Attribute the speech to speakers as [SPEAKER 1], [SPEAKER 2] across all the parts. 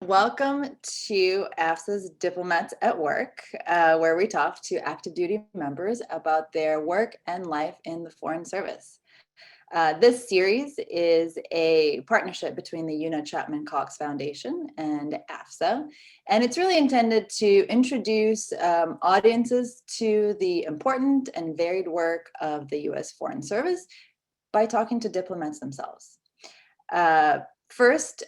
[SPEAKER 1] Welcome to AFSA's Diplomats at Work, where we talk to active duty members about their work and life in the Foreign Service. This series is a partnership between the Una Chapman Cox Foundation and AFSA, and it's really intended to introduce audiences to the important and varied work of the U.S. Foreign Service by talking to diplomats themselves. First,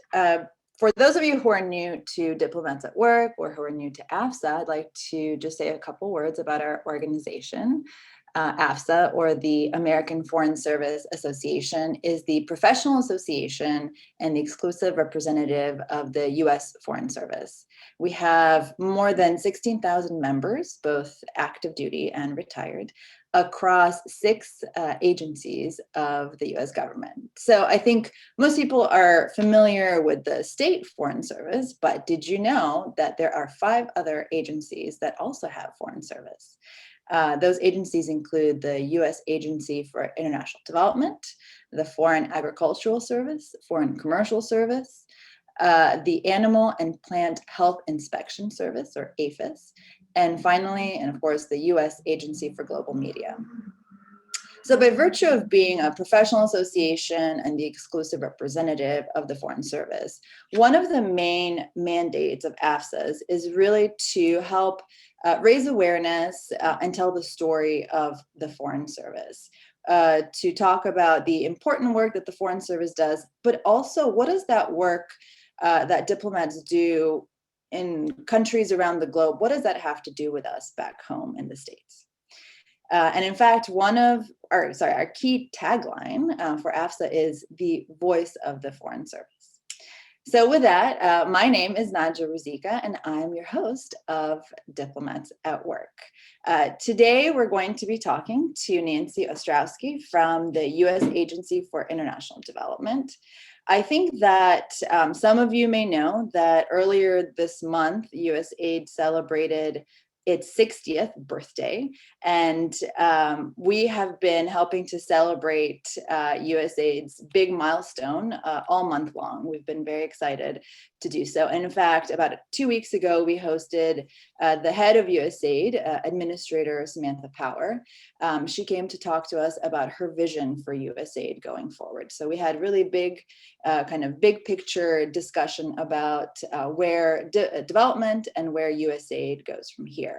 [SPEAKER 1] for those of you who are new to Diplomats at Work or who are new to AFSA, I'd like to just say a couple words about our organization. AFSA, or the American Foreign Service Association, is the professional association and the exclusive representative of the U.S. Foreign Service. We have more than 16,000 members, both active duty and retired, across 6 agencies of the U.S. government. So I think most people are familiar with the state foreign service, but did you know that there are 5 other agencies that also have foreign service? Those agencies include the U.S. Agency for International Development, the Foreign Agricultural Service, Foreign Commercial Service, the Animal and Plant Health Inspection Service, or APHIS, and finally, and of course, the U.S. Agency for Global Media. So by virtue of being a professional association and the exclusive representative of the Foreign Service, one of the main mandates of AFSA's is really to help raise awareness and tell the story of the Foreign Service, to talk about the important work that the Foreign Service does, but also what does that work that diplomats do in countries around the globe, what does that have to do with us back home in the States? And in fact, our key tagline for AFSA is the voice of the Foreign Service. So with that, my name is Nadja Ruzika, and I'm your host of Diplomats at Work. Today, we're going to be talking to Nancy Ostrowski from the U.S. Agency for International Development. I think that some of you may know that earlier this month, USAID celebrated its 60th birthday, and we have been helping to celebrate USAID's big milestone all month long. We've been very excited to do so. And in fact, about 2 weeks ago, we hosted the head of USAID, Administrator Samantha Power. She came to talk to us about her vision for USAID going forward. So we had really big, big picture discussion about where development and where USAID goes from here.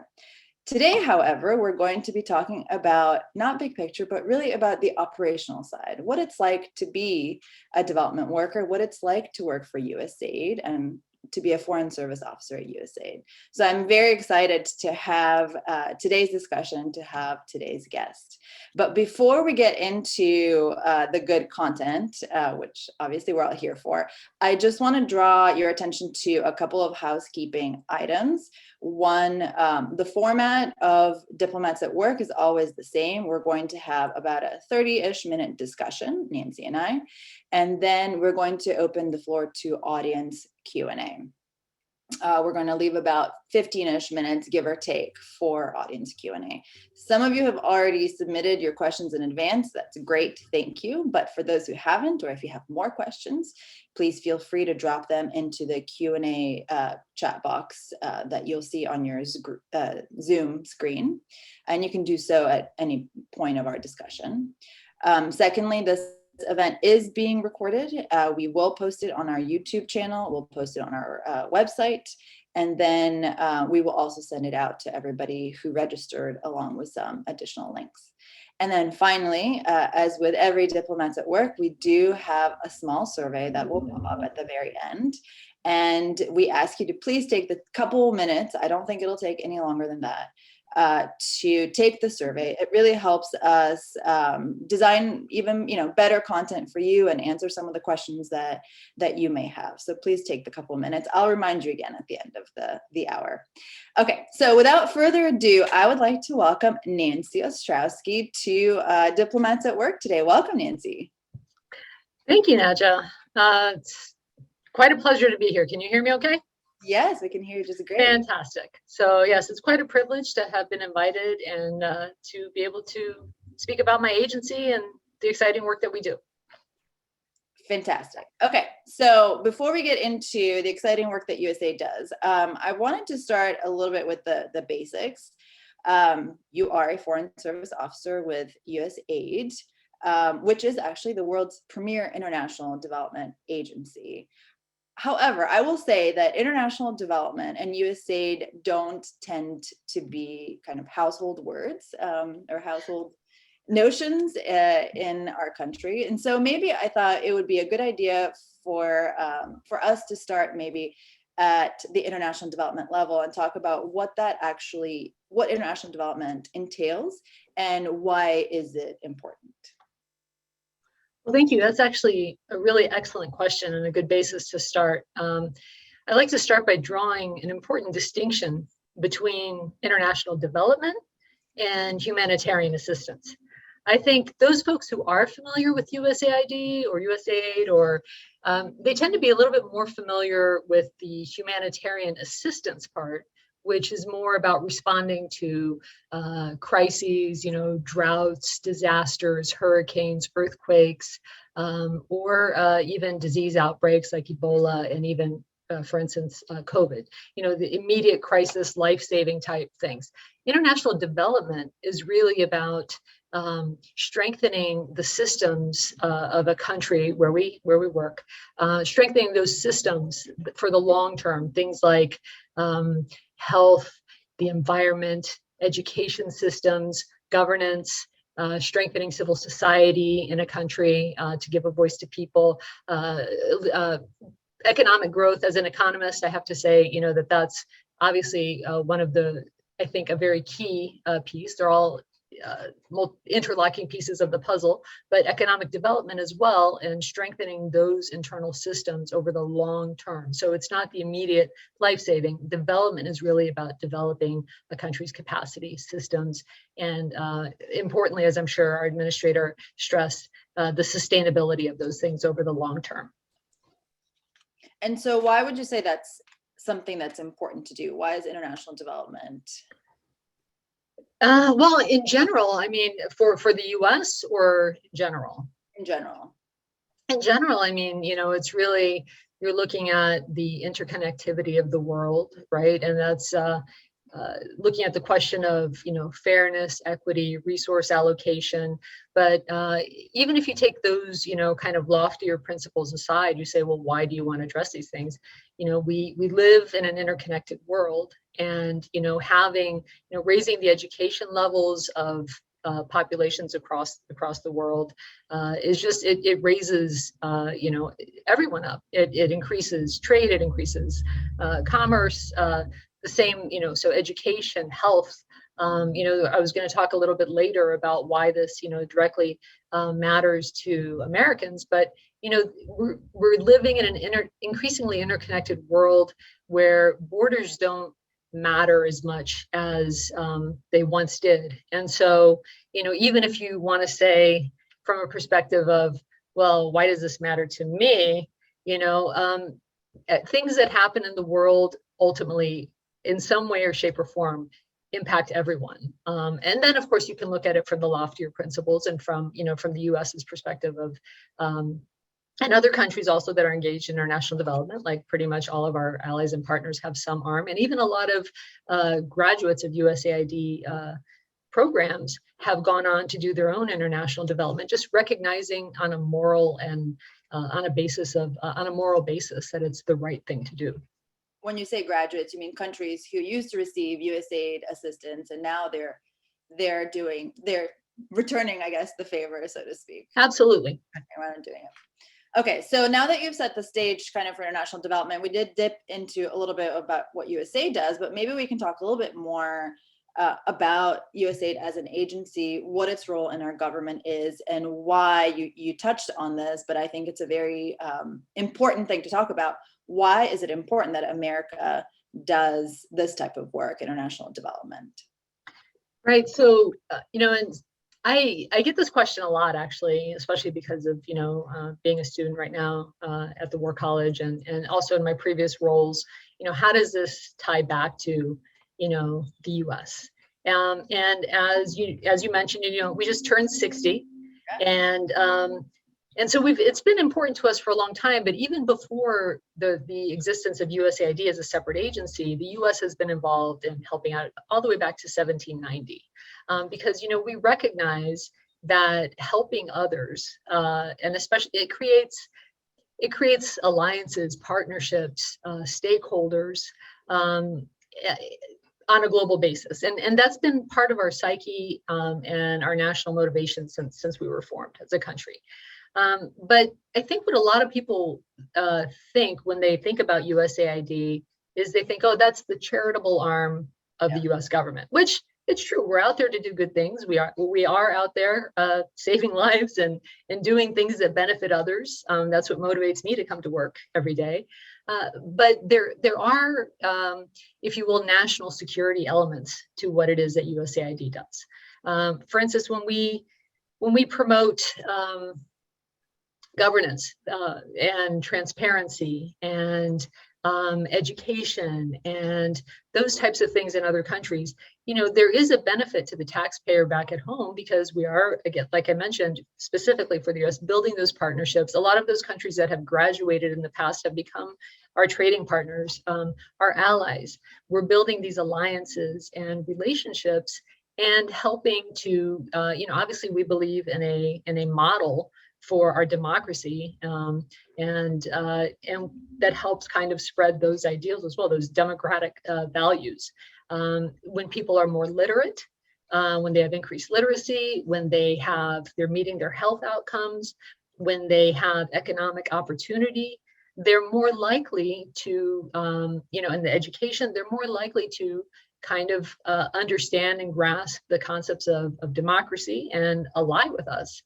[SPEAKER 1] Today, however, we're going to be talking about not big picture, but really about the operational side, what it's like to be a development worker, what it's like to work for USAID and to be a foreign service officer at USAID. So I'm very excited to have today's discussion, to have today's guest. But before we get into the good content, which obviously we're all here for, I just want to draw your attention to a couple of housekeeping items. One, the format of Diplomats at Work is always the same. We're going to have about a 30-ish minute discussion, Nancy and I, and then we're going to open the floor to audience Q&A. We're going to leave about 15-ish minutes, give or take, for audience Q&A. Some of you have already submitted your questions in advance. That's great, thank you. But for those who haven't, or if you have more questions, please feel free to drop them into the Q&A chat box that you'll see on your Zoom screen. And you can do so at any point of our discussion. Secondly, this event is being recorded. We will post it on our YouTube channel. We'll post it on our website. And then we will also send it out to everybody who registered, along with some additional links. And then finally, as with every Diplomats at Work, we do have a small survey that will pop up at the very end. And we ask you to please take the couple minutes. I don't think it'll take any longer than that. To take the survey. It really helps us design even better content for you and answer some of the questions that you may have. So please take the couple of minutes. I'll remind you again at the end of the hour. Okay, so without further ado, I would like to welcome Nancy Ostrowski to Diplomats at Work today. Welcome, Nancy.
[SPEAKER 2] Thank you, Nadja. It's quite a pleasure to be here. Can you hear me okay?
[SPEAKER 1] Yes, we can hear you just great.
[SPEAKER 2] Fantastic. So yes, it's quite a privilege to have been invited and to be able to speak about my agency and the exciting work that we do.
[SPEAKER 1] Fantastic. Okay, so before we get into the exciting work that USAID does, I wanted to start a little bit with the basics. You are a Foreign Service Officer with USAID, which is actually the world's premier international development agency. However, I will say that international development and USAID don't tend to be kind of household words or household notions in our country. And so maybe I thought it would be a good idea for us to start maybe at the international development level and talk about what international development entails and why is it important.
[SPEAKER 2] Well, thank you. That's actually a really excellent question and a good basis to start. I'd like to start by drawing an important distinction between international development and humanitarian assistance. I think those folks who are familiar with USAID or USAID, or they tend to be a little bit more familiar with the humanitarian assistance part, which is more about responding to crises, droughts, disasters, hurricanes, earthquakes, or even disease outbreaks like Ebola and even, for instance, COVID, the immediate crisis, life-saving type things. International development is really about strengthening the systems of a country where we work, strengthening those systems for the long term, things like health, the environment, education systems, governance, strengthening civil society in a country to give a voice to people, economic growth. As an economist, I have to say, that's obviously one of the, I think, a very key piece. They're all interlocking pieces of the puzzle, but economic development as well, and strengthening those internal systems over the long term. So it's not the immediate life-saving. Development is really about developing a country's capacity, systems, and importantly, as I'm sure our administrator stressed, the sustainability of those things over the long term.
[SPEAKER 1] And so why would you say that's something that's important to do? Why is international development?
[SPEAKER 2] Well, in general, I mean, for the US or general?
[SPEAKER 1] In general.
[SPEAKER 2] In general, I mean, it's really, you're looking at the interconnectivity of the world, right? And that's looking at the question of, fairness, equity, resource allocation. But even if you take those, kind of loftier principles aside, you say, well, why do you want to address these things? We live in an interconnected world, and having, raising the education levels of populations across the world is just, it raises everyone up. It increases trade, it increases commerce, the same, so education, health. I was going to talk a little bit later about why this, directly matters to Americans, but we're living in an increasingly interconnected world where borders don't matter as much as they once did. And so, even if you want to say from a perspective of, well, why does this matter to me? Things that happen in the world ultimately, in some way or shape or form, impact everyone. And then, of course, you can look at it from the loftier principles and from the US's perspective of, and other countries also that are engaged in international development, like pretty much all of our allies and partners have some arm, and even a lot of graduates of USAID programs have gone on to do their own international development, just recognizing on a moral and on a moral basis that it's the right thing to do.
[SPEAKER 1] When you say graduates, you mean countries who used to receive USAID assistance and now they're returning, I guess, the favor, so to speak.
[SPEAKER 2] Absolutely.
[SPEAKER 1] Around doing it. Okay, so now that you've set the stage kind of for international development, we did dip into a little bit about what USAID does, but maybe we can talk a little bit more about USAID as an agency, what its role in our government is, and why you touched on this, but I think it's a very important thing to talk about. Why is it important that America does this type of work, international development?
[SPEAKER 2] Right. So, and I get this question a lot, actually, especially because of, being a student right now at the War College and also in my previous roles, how does this tie back to, the US? And as you mentioned, we just turned 60, and And so it's been important to us for a long time, but even before the existence of USAID as a separate agency, the US has been involved in helping out all the way back to 1790. Because, we recognize that helping others, and especially it creates alliances, partnerships, stakeholders, on a global basis. And that's been part of our psyche and our national motivation since we were formed as a country. But I think what a lot of people think when they think about USAID is they think, oh, that's the charitable arm of the US government, which it's true. We're out there to do good things. We are out there saving lives and doing things that benefit others. That's what motivates me to come to work every day. But there are, if you will, national security elements to what it is that USAID does. For instance, when we promote governance and transparency and education and those types of things in other countries, there is a benefit to the taxpayer back at home because we are, again, like I mentioned, specifically for the US, building those partnerships. A lot of those countries that have graduated in the past have become our trading partners, our allies. We're building these alliances and relationships and helping to, obviously we believe in a model for our democracy, and that helps kind of spread those ideals as well, those democratic values. When people are more literate, when they have increased literacy, when they're meeting their health outcomes, when they have economic opportunity, they're more likely to, in the education, they're more likely to kind of understand and grasp the concepts of democracy and ally with us.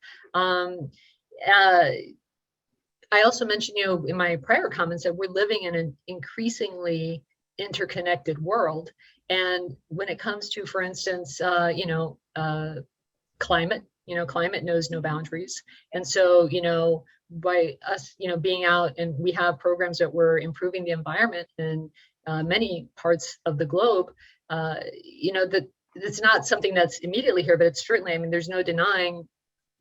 [SPEAKER 2] I also mentioned, in my prior comments that we're living in an increasingly interconnected world. And when it comes to, for instance, climate, climate knows no boundaries. And so, by us, being out, and we have programs that we're improving the environment in many parts of the globe, that it's not something that's immediately here, but it's certainly, there's no denying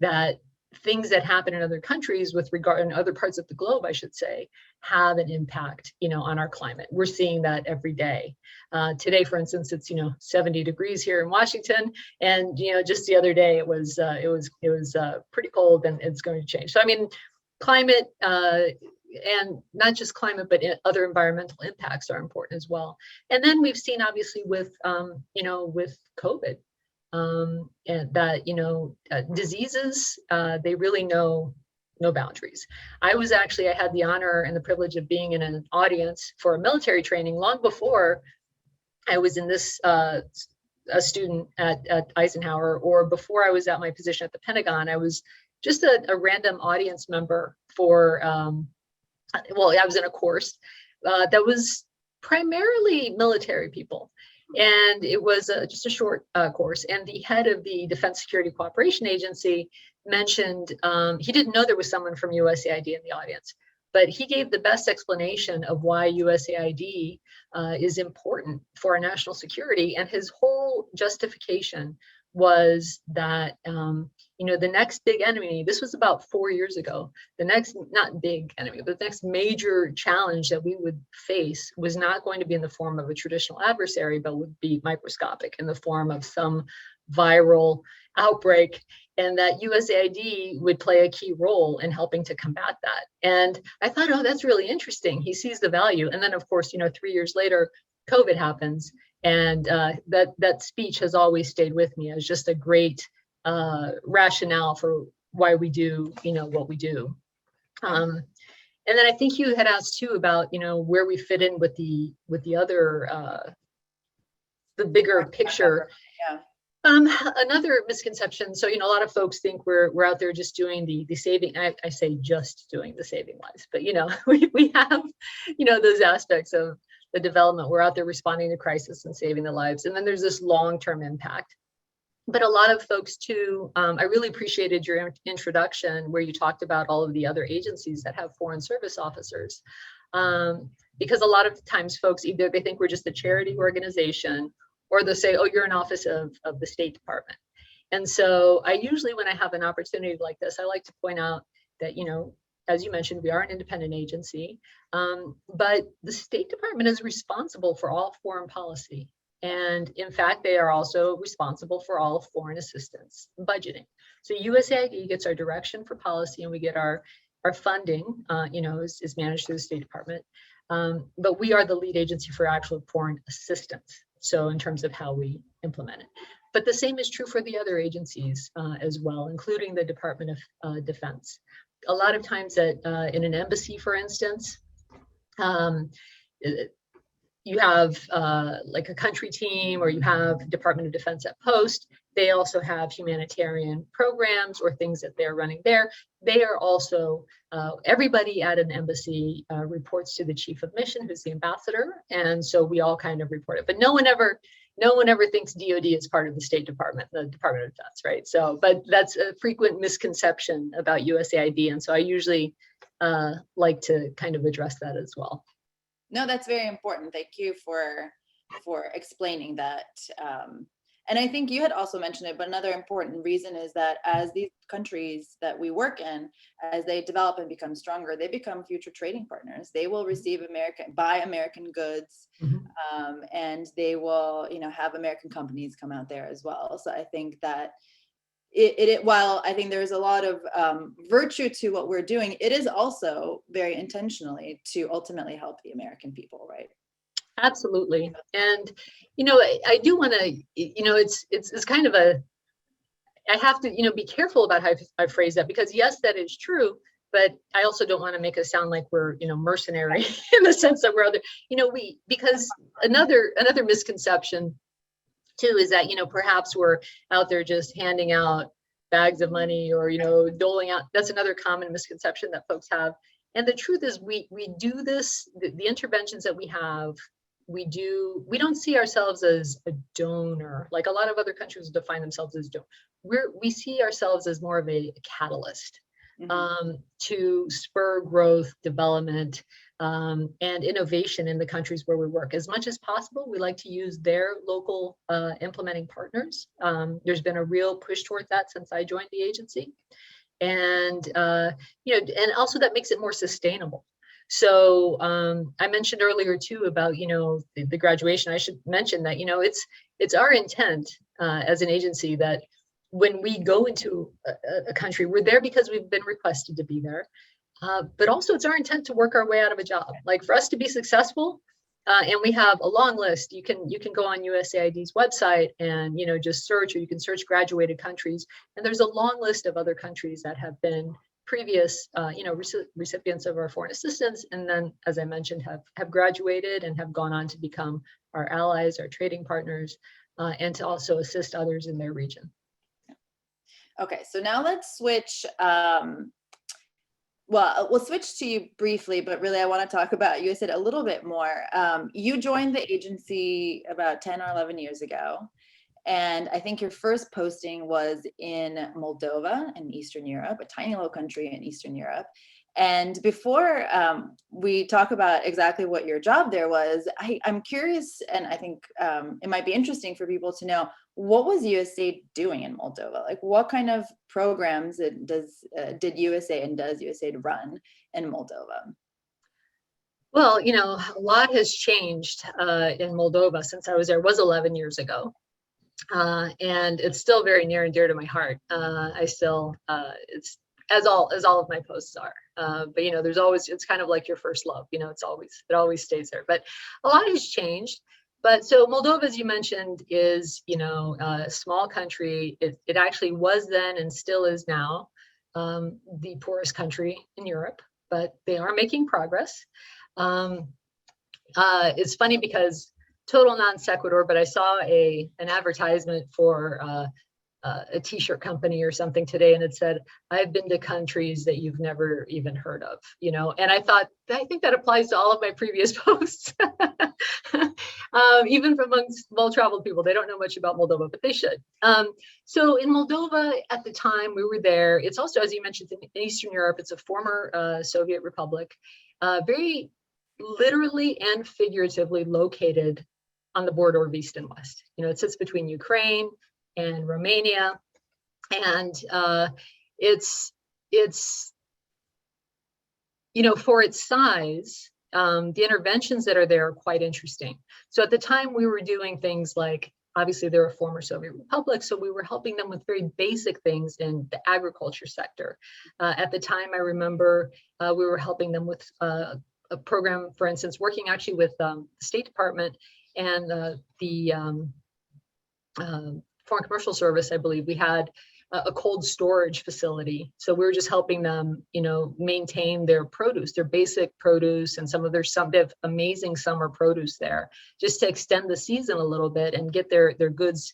[SPEAKER 2] that things that happen in other countries with regard in other parts of the globe, I should say, have an impact, on our climate. We're seeing that every day. Today, for instance, it's 70 degrees here in Washington, and just the other day it was pretty cold, and it's going to change. So climate and not just climate, but other environmental impacts are important as well. And then we've seen, obviously, with with COVID. And that, diseases, they really know no boundaries. I had the honor and the privilege of being in an audience for a military training long before I was in this, a student at Eisenhower, or before I was at my position at the Pentagon. I was just a random audience member for, I was in a course that was primarily military people. And it was just a short course. And the head of the Defense Security Cooperation Agency mentioned, he didn't know there was someone from USAID in the audience, but he gave the best explanation of why USAID is important for our national security. And his whole justification was that, the next big enemy, this was about 4 years ago, the next, not big enemy, but the next major challenge that we would face was not going to be in the form of a traditional adversary, but would be microscopic, in the form of some viral outbreak, and that USAID would play a key role in helping to combat that. And I thought, oh, that's really interesting. He sees the value. And then, of course, 3 years later, COVID happens. And that speech has always stayed with me as just a great rationale for why we do, what we do. And then I think you had asked too about, where we fit in with the other, the bigger picture.
[SPEAKER 1] Yeah.
[SPEAKER 2] Another misconception. So, a lot of folks think we're out there just doing the saving. I say just doing the saving lives, but we have, those aspects of the development. We're out there responding to crisis and saving the lives. And then there's this long-term impact. But a lot of folks too, I really appreciated your introduction where you talked about all of the other agencies that have foreign service officers. Because a lot of times folks, either they think we're just a charity organization, or they'll say, oh, you're an office of the State Department. And so I usually, when I have an opportunity like this, I like to point out, that, as you mentioned, we are an independent agency, but the State Department is responsible for all foreign policy. And in fact, they are also responsible for all foreign assistance budgeting. So USAID gets our direction for policy, and we get our funding, is managed through the State Department. But we are the lead agency for actual foreign assistance. So in terms of how we implement it. But the same is true for the other agencies as well, including the Department of Defense. A lot of times in an embassy, for instance, you have like a country team, or you have Department of Defense at post. They also have humanitarian programs or things that they're running there. They are also, everybody at an embassy reports to the chief of mission, who's the ambassador. And so we all kind of report it, but no one ever thinks DoD is part of the State Department, the Department of Defense, right? So, but that's a frequent misconception about USAID. And so I usually like to kind of address that as well.
[SPEAKER 1] No, that's very important. Thank you for explaining that. And I think you had also mentioned it, but another important reason is that as these countries that we work in, as they develop and become stronger, they become future trading partners. They will receive buy American goods, and they will, have American companies come out there as well. So I think that while I think there's a lot of virtue to what we're doing, it is also very intentionally to ultimately help the American people, right?
[SPEAKER 2] Absolutely. And, I do want to, it's kind of I have to, be careful about how I phrase that, because yes, that is true, but I also don't want to make it sound like we're, mercenary in the sense that we're because another misconception too is that, perhaps we're out there just handing out bags of money or, doling out. That's another common misconception that folks have. And the truth is we do this, the interventions that we have, we don't see ourselves as a donor, like a lot of other countries define themselves as donor. We see ourselves as more of a catalyst to spur growth, development, and innovation in the countries where we work. As much as possible, we like to use their local implementing partners. There's been a real push towards that since I joined the agency. And, and also that makes it more sustainable. So I mentioned earlier too about, the graduation. I should mention that, it's our intent as an agency that when we go into a country, we're there because we've been requested to be there. But also it's our intent to work our way out of a job. Like for us to be successful, and we have a long list. You can go on USAID's website and, just search, or you can search graduated countries. And there's a long list of other countries that have been previous, recipients of our foreign assistance. And then, as I mentioned, have graduated and have gone on to become our allies, our trading partners, and to also assist others in their region.
[SPEAKER 1] Okay, so now let's switch. Well, we'll switch to you briefly, but really I want to talk about USAID a little bit more. You joined the agency about 10 or 11 years ago. And I think your first posting was in Moldova in Eastern Europe, a tiny little country in Eastern Europe. And before we talk about exactly what your job there was, I'm curious, and I think it might be interesting for people to know, what was USAID doing in Moldova? Like what kind of programs did USAID and does USAID run in Moldova?
[SPEAKER 2] Well, a lot has changed in Moldova since I was there. It was 11 years ago. And it's still very near and dear to my heart. It's as all of my posts are. But there's always, it's kind of like your first love. It always stays there. But a lot has changed. But so Moldova, as you mentioned, is a small country. It actually was then and still is now the poorest country in Europe. But they are making progress. It's funny because total non sequitur, but I saw an advertisement for a t-shirt company or something today, and it said, "I've been to countries that you've never even heard of," and I think that applies to all of my previous posts. Even amongst well-traveled people, they don't know much about Moldova, but they should. So in Moldova at the time we were there, it's also, as you mentioned, in Eastern Europe. It's a former Soviet republic, very literally and figuratively located on the border of East and West. It sits between Ukraine and Romania, and it's for its size, the interventions that are there are quite interesting. So at the time we were doing things like, obviously they're a former Soviet republic, so we were helping them with very basic things in the agriculture sector. At the time, I remember we were helping them with a program, for instance, working actually with the State Department and the Foreign Commercial Service, I believe. We had a cold storage facility. So we were just helping them, maintain their produce, their basic produce, and they have amazing summer produce there, just to extend the season a little bit and get their goods,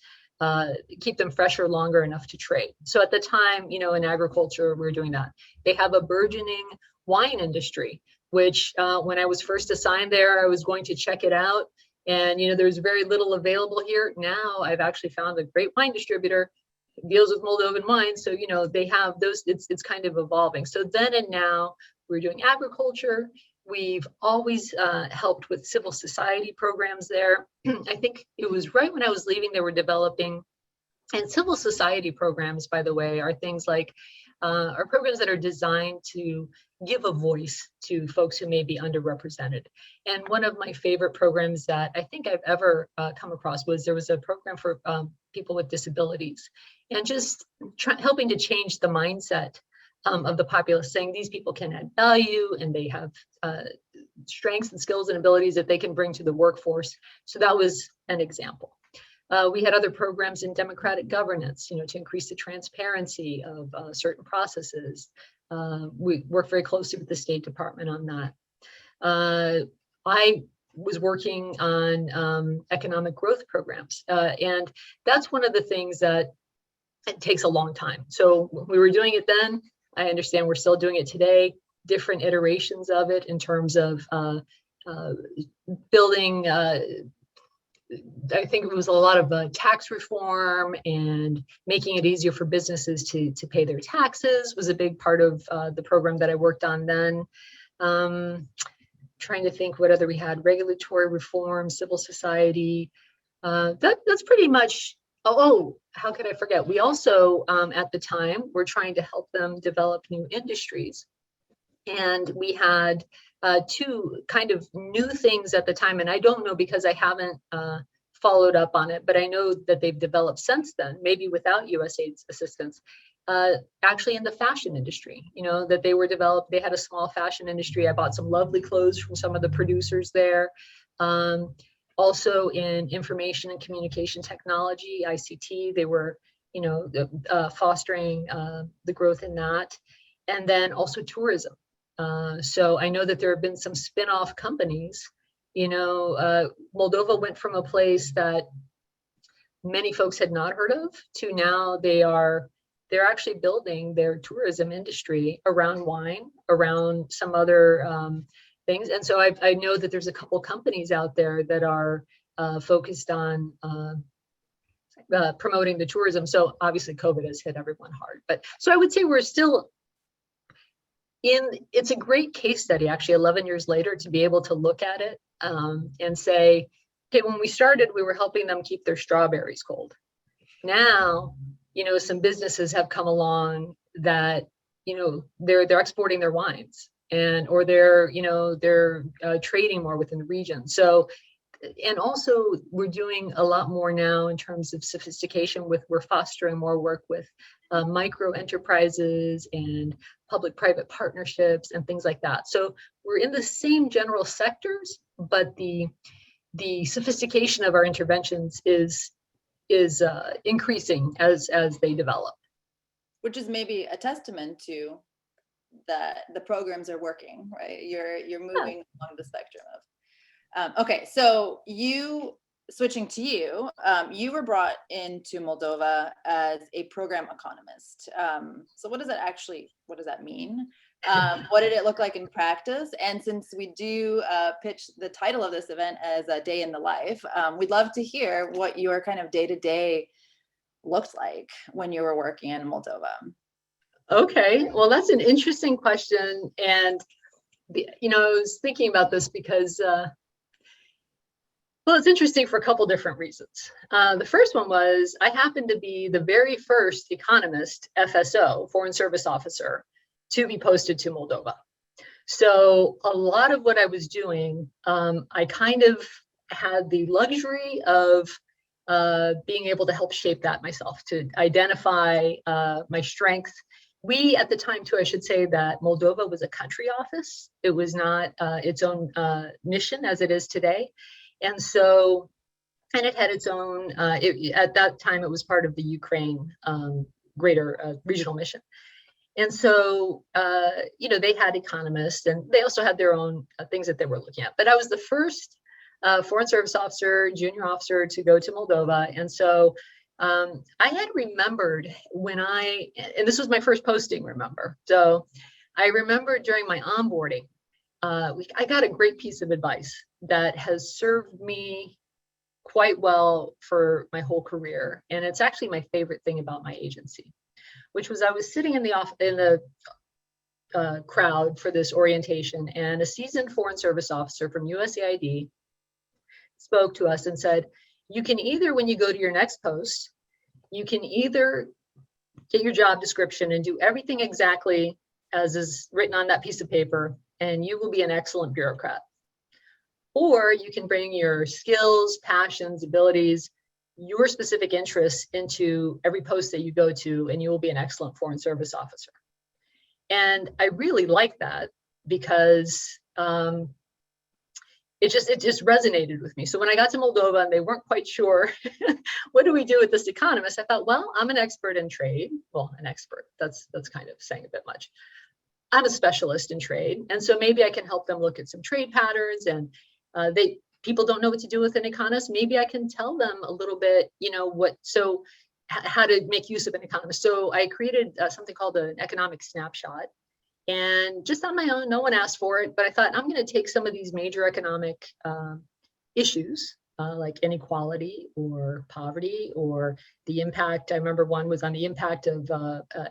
[SPEAKER 2] keep them fresher longer enough to trade. So at the time, in agriculture, we were doing that. They have a burgeoning wine industry, which when I was first assigned there, I was going to check it out. And, there's very little available here. Now I've actually found a great wine distributor, deals with Moldovan wine. So, they have those, it's kind of evolving. So then and now we're doing agriculture. We've always helped with civil society programs there. I think it was right when I was leaving, they were developing, and civil society programs, by the way, are things like, are programs that are designed to give a voice to folks who may be underrepresented. And one of my favorite programs that I think I've ever come across there was a program for people with disabilities, and just helping to change the mindset of the populace, saying these people can add value and they have strengths and skills and abilities that they can bring to the workforce. So that was an example. We had other programs in democratic governance, to increase the transparency of certain processes. We work very closely with the State Department on that. I was working on economic growth programs, and that's one of the things that it takes a long time. So we were doing it then. I understand we're still doing it today, different iterations of it in terms of building, I think it was a lot of tax reform and making it easier for businesses to pay their taxes was a big part of the program that I worked on then. Trying to think what other we had, regulatory reform, civil society. That's pretty much, how could I forget? We also, at the time, were trying to help them develop new industries. And we had two kind of new things at the time, and I don't know because I haven't followed up on it, but I know that they've developed since then, maybe without USAID's assistance, actually in the fashion industry, that they were developed. They had a small fashion industry. I bought some lovely clothes from some of the producers there. Also in information and communication technology, ICT, they were, fostering the growth in that. And then also tourism. So I know that there have been some spin-off companies. Moldova went from a place that many folks had not heard of to now they're actually building their tourism industry around wine, around some other things. And so I know that there's a couple companies out there that are focused on promoting the tourism. So obviously COVID has hit everyone hard. But so I would say we're still it's a great case study, actually, 11 years later, to be able to look at it and say, okay, when we started, we were helping them keep their strawberries cold. Now, some businesses have come along that, they're exporting their wines or they're trading more within the region. So, and also we're doing a lot more now in terms of sophistication we're fostering more work with micro enterprises and public-private partnerships and things like that. So we're in the same general sectors, but the sophistication of our interventions is increasing as they develop.
[SPEAKER 1] Which is maybe a testament to that the programs are working, right? You're moving along the spectrum of. Okay, so switching to you, you were brought into Moldova as a program economist. So what does that mean? What did it look like in practice? And since we do pitch the title of this event as a day in the life, we'd love to hear what your kind of day-to-day looked like when you were working in Moldova.
[SPEAKER 2] Okay, well, that's an interesting question. And, I was thinking about this because well, it's interesting for a couple different reasons. The first one was I happened to be the very first economist, FSO, Foreign Service Officer, to be posted to Moldova. So a lot of what I was doing, I kind of had the luxury of being able to help shape that myself, to identify my strengths. We, at the time too, I should say that Moldova was a country office. It was not its own mission as it is today. And so, and it had its own, at that time, it was part of the Ukraine greater regional mission. And so, they had economists, and they also had their own things that they were looking at. But I was the first Foreign Service Officer, junior officer to go to Moldova. And so I had remembered and this was my first posting, remember. So I remember during my onboarding, I got a great piece of advice that has served me quite well for my whole career. And it's actually my favorite thing about my agency, which was I was sitting in the crowd for this orientation, and a seasoned Foreign Service officer from USAID spoke to us and said, you can either, when you go to your next post, you can either get your job description and do everything exactly as is written on that piece of paper, and you will be an excellent bureaucrat. Or you can bring your skills, passions, abilities, your specific interests into every post that you go to, and you will be an excellent Foreign Service officer. And I really like that because it just resonated with me. So when I got to Moldova and they weren't quite sure, what do we do with this economist? I thought, well, I'm an expert in trade. Well, an expert, that's kind of saying a bit much. I'm a specialist in trade. And so maybe I can help them look at some trade patterns, and people don't know what to do with an economist. Maybe I can tell them a little bit, how to make use of an economist. So I created something called an economic snapshot, and just on my own, no one asked for it, but I thought I'm going to take some of these major economic issues like inequality or poverty, or the impact. I remember one was on the impact of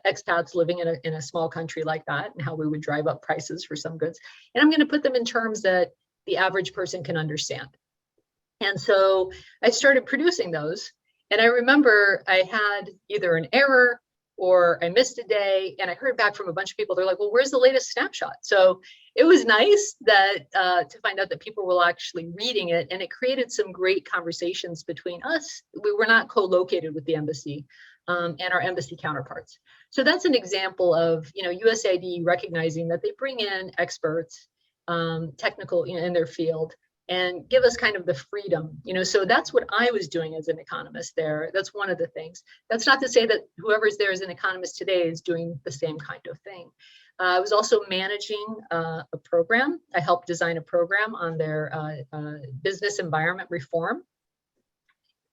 [SPEAKER 2] expats living in a small country like that, and how we would drive up prices for some goods. And I'm going to put them in terms that the average person can understand. And so I started producing those. And I remember I had either an error or I missed a day, and I heard back from a bunch of people. They're like, well, where's the latest snapshot? So it was nice that to find out that people were actually reading it, and it created some great conversations between us. We were not co-located with the embassy and our embassy counterparts. So that's an example of, USAID recognizing that they bring in experts, technical in their field, and give us kind of the freedom, so that's what I was doing as an economist there. That's one of the things. That's not to say that whoever's there as an economist today is doing the same kind of thing. I was also managing a program. I helped design a program on their business environment reform.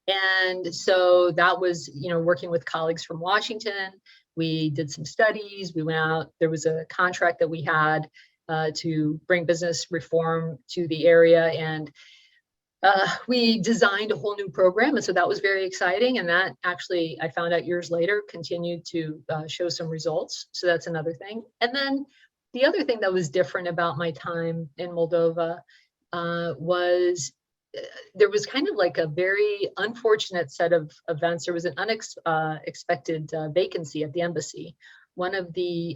[SPEAKER 2] And so that was, working with colleagues from Washington. We did some studies. We went out. There was a contract that we had to bring business reform to the area, and we designed a whole new program. And so that was very exciting, and that actually, I found out years later, continued to show some results. So that's another thing. And then the other thing that was different about my time in Moldova was there was kind of like a very unfortunate set of events. There was an unexpected vacancy at the embassy. One of the,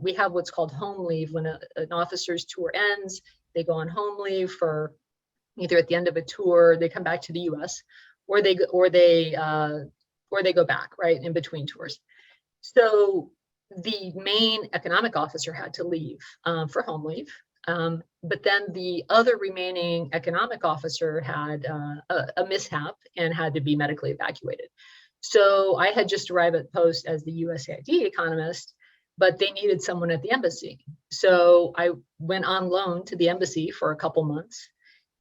[SPEAKER 2] we have what's called home leave. When an officer's tour ends, they go on home leave for either at the end of a tour, they come back to the U.S., or they go back, right, in between tours. So the main economic officer had to leave for home leave. But then the other remaining economic officer had a mishap and had to be medically evacuated. So I had just arrived at post as the USAID economist, but they needed someone at the embassy. So I went on loan to the embassy for a couple months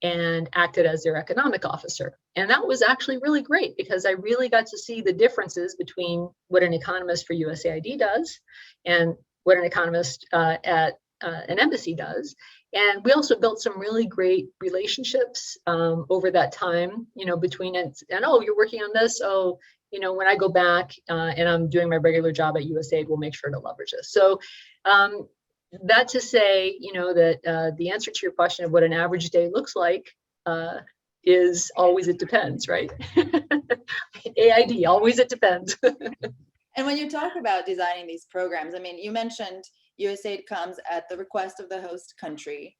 [SPEAKER 2] and acted as their economic officer. And that was actually really great, because I really got to see the differences between what an economist for USAID does and what an economist at an embassy does. And we also built some really great relationships over that time, between it. And, oh, you're working on this. Oh, when I go back and I'm doing my regular job at USAID, we'll make sure to leverage this. So that to say, that the answer to your question of what an average day looks like is always it depends, right? AID, always it depends.
[SPEAKER 1] And when you talk about designing these programs, I mean, you mentioned, USAID comes at the request of the host country.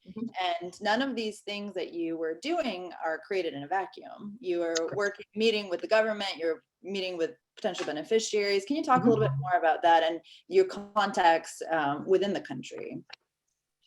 [SPEAKER 1] And none of these things that you were doing are created in a vacuum. You are working, meeting with the government, you're meeting with potential beneficiaries. Can you talk a little bit more about that and your contacts within the country?